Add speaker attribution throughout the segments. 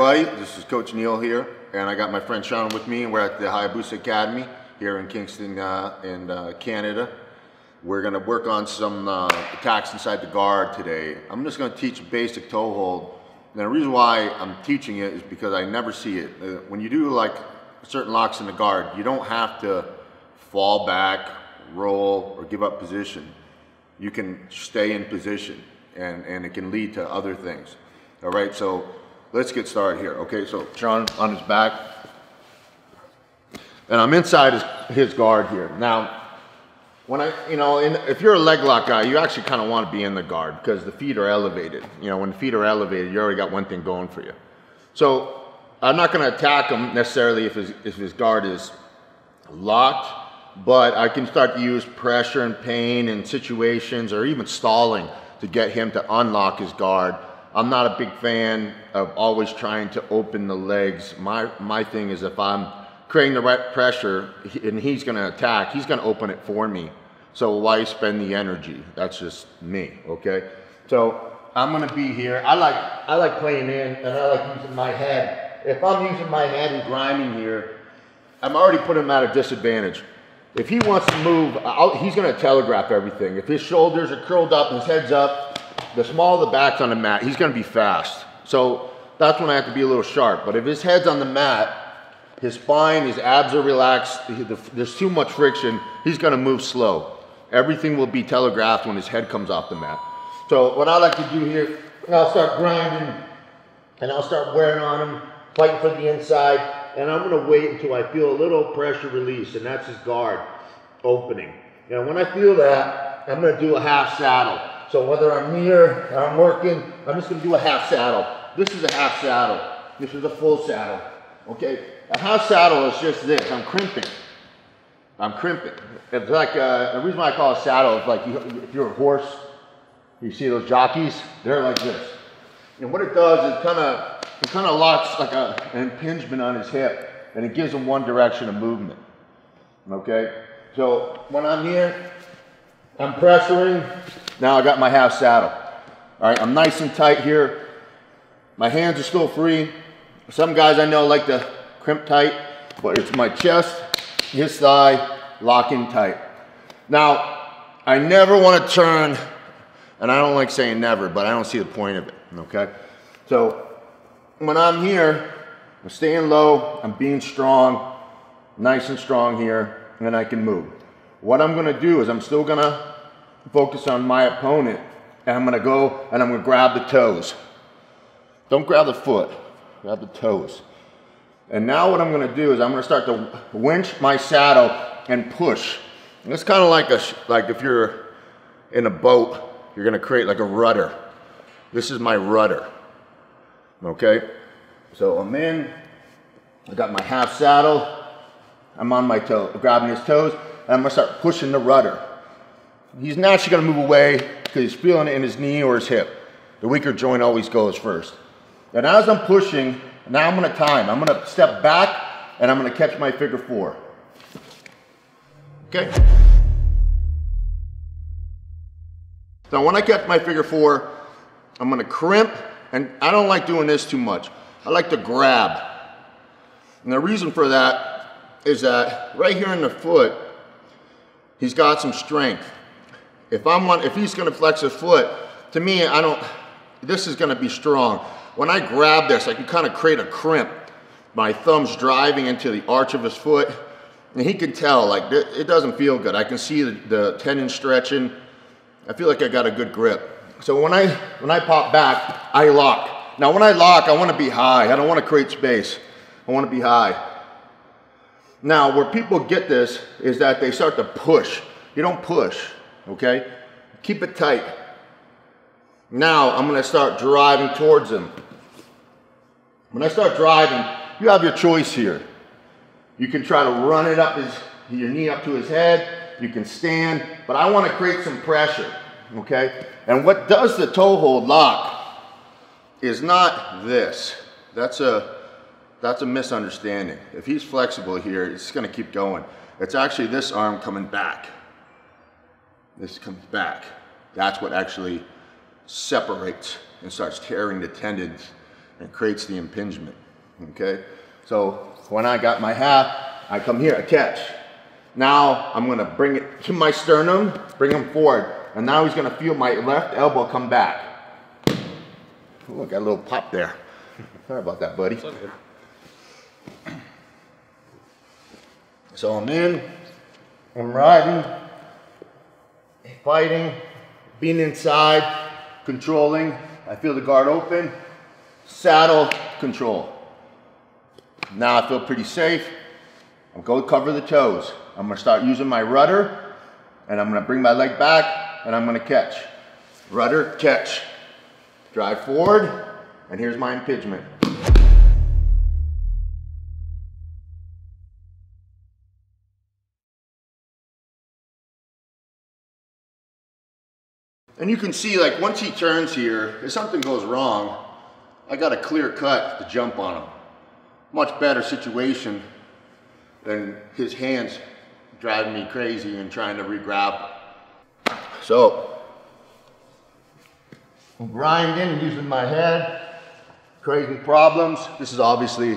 Speaker 1: everybody, this is Coach Neil here, and I got my friend Sean with me, and we're at the Hayabusa Academy here in Kingston, Canada. We're going to work on some attacks inside the guard today. I'm just going to teach a basic toe hold. And the reason why I'm teaching it is because I never see it. When you do like certain locks in the guard, you don't have to fall back, roll, or give up position. You can stay in position, and it can lead to other things. All right, so let's get started here. Okay, so Sean on his back, and I'm inside his guard here. Now, when if you're a leg lock guy, you actually kind of want to be in the guard because the feet are elevated. You know, when the feet are elevated, you already got one thing going for you. So I'm not going to attack him necessarily if his guard is locked, but I can start to use pressure and pain in situations, or even stalling, to get him to unlock his guard. I'm not a big fan of always trying to open the legs. My thing is, if I'm creating the right pressure and he's going to attack, he's going to open it for me. So why spend the energy? That's just me, okay? So I'm going to be here. I like playing in, and I like using my head. If I'm using my head and grinding here, I'm already putting him at a disadvantage. If he wants to move, he's going to telegraph everything. If his shoulders are curled up and his head's up, the smaller the back's on the mat, he's going to be fast. So that's when I have to be a little sharp. But if his head's on the mat, his spine, his abs are relaxed, there's too much friction, he's going to move slow. Everything will be telegraphed when his head comes off the mat. So what I like to do here, I'll start grinding, and I'll start wearing on him, fighting for the inside, and I'm going to wait until I feel a little pressure release, and that's his guard opening. And when I feel that, I'm going to do a half saddle. So whether I'm near or I'm working, I'm just going to do a half saddle. This is a half saddle. This is a full saddle. Okay? A half saddle is just this. I'm crimping. I'm crimping. It's like, the reason why I call it a saddle is like, if you're a horse, you see those jockeys, they're like this. And what it does is it kind of locks like an impingement on his hip, and it gives him one direction of movement. Okay? So when I'm here, I'm pressuring. Now I got my half saddle. All right, I'm nice and tight here. My hands are still free. Some guys I know like to crimp tight, but it's my chest, his thigh, locking tight. Now, I never want to turn, and I don't like saying never, but I don't see the point of it, okay? So when I'm here, I'm staying low, I'm being strong, nice and strong here, and then I can move. What I'm gonna do is I'm still gonna focus on my opponent, and I'm gonna go and I'm gonna grab the toes. Don't grab the foot, grab the toes. And now what I'm gonna do is I'm gonna start to winch my saddle and push. And it's kind of like if you're in a boat, you're gonna create like a rudder. This is my rudder, okay? So I'm in, I got my half saddle, I'm on my toe, grabbing his toes, and I'm gonna start pushing the rudder. He's naturally gonna move away because he's feeling it in his knee or his hip. The weaker joint always goes first. And as I'm pushing, now I'm gonna time. I'm gonna step back and I'm gonna catch my figure four. Okay? So when I catch my figure four, I'm gonna crimp, and I don't like doing this too much. I like to grab. And the reason for that is that right here in the foot, he's got some strength. If he's gonna flex his foot, to me, this is gonna be strong. When I grab this, I can kind of create a crimp. My thumb's driving into the arch of his foot, and he can tell, like, it doesn't feel good. I can see the tendon stretching. I feel like I got a good grip. So when I pop back, I lock. Now when I lock, I wanna be high. I don't wanna create space. I wanna be high. Now, where people get this is that they start to push. You don't push, okay? Keep it tight. Now, I'm gonna start driving towards him. When I start driving, you have your choice here. You can try to run it up your knee up to his head. You can stand, but I wanna create some pressure, okay? And what does the toe hold lock is not this. That's a misunderstanding. If he's flexible here, it's gonna keep going. It's actually this arm coming back. This comes back. That's what actually separates and starts tearing the tendons It creates the impingement, okay? So when I got my half, I come here, I catch. Now I'm gonna bring it to my sternum, bring him forward, and now he's gonna feel my left elbow come back. Ooh, I got a little pop there. Sorry about that, buddy. So I'm in, I'm riding, fighting, being inside, controlling. I feel the guard open, saddle, control. Now I feel pretty safe. I'm going to cover the toes. I'm going to start using my rudder, and I'm going to bring my leg back, and I'm going to catch. Rudder, catch. Drive forward, and here's my impingement. And you can see, like, once he turns here, if something goes wrong, I got a clear cut to jump on him. Much better situation than his hands driving me crazy and trying to re-grapple. So, I'm grinding, using my head, creating problems. This is obviously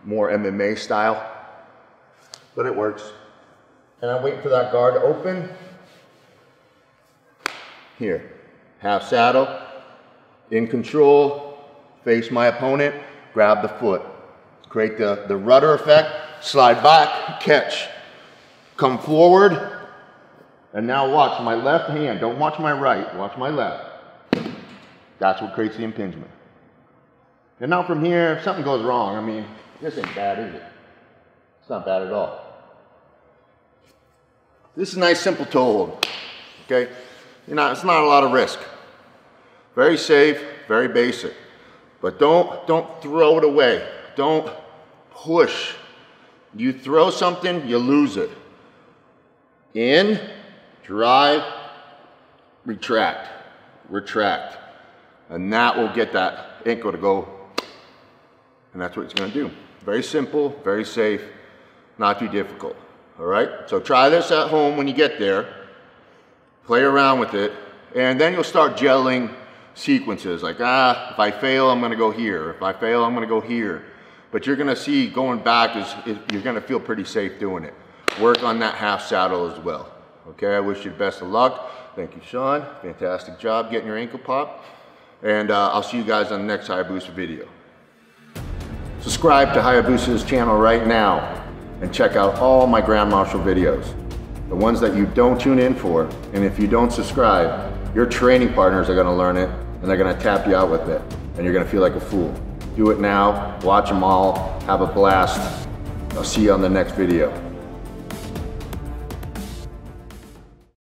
Speaker 1: more MMA style, but it works. And I'm waiting for that guard to open. Here, half saddle, in control, face my opponent, grab the foot. Create the rudder effect, slide back, catch. Come forward, and now watch my left hand. Don't watch my right, watch my left. That's what creates the impingement. And now from here, if something goes wrong, I mean, this ain't bad, is it? It's not bad at all. This is a nice simple toe hold, okay? It's not a lot of risk. Very safe, very basic. But don't throw it away. Don't push. You throw something, you lose it. In, drive, retract, retract. And that will get that ankle to go. And that's what it's gonna do. Very simple, very safe, not too difficult. All right, so try this at home when you get there. Play around with it, and then you'll start gelling sequences like, if I fail, I'm gonna go here. If I fail, I'm gonna go here. But you're gonna see going back you're gonna feel pretty safe doing it. Work on that half saddle as well. Okay, I wish you the best of luck. Thank you, Sean. Fantastic job getting your ankle popped. And I'll see you guys on the next Hayabusa video. Subscribe to Hayabusa's channel right now and check out all my Grand Marshal videos. The ones that you don't tune in for, and if you don't subscribe, your training partners are gonna learn it, and they're gonna tap you out with it, and you're gonna feel like a fool. Do it now, watch them all, have a blast. I'll see you on the next video.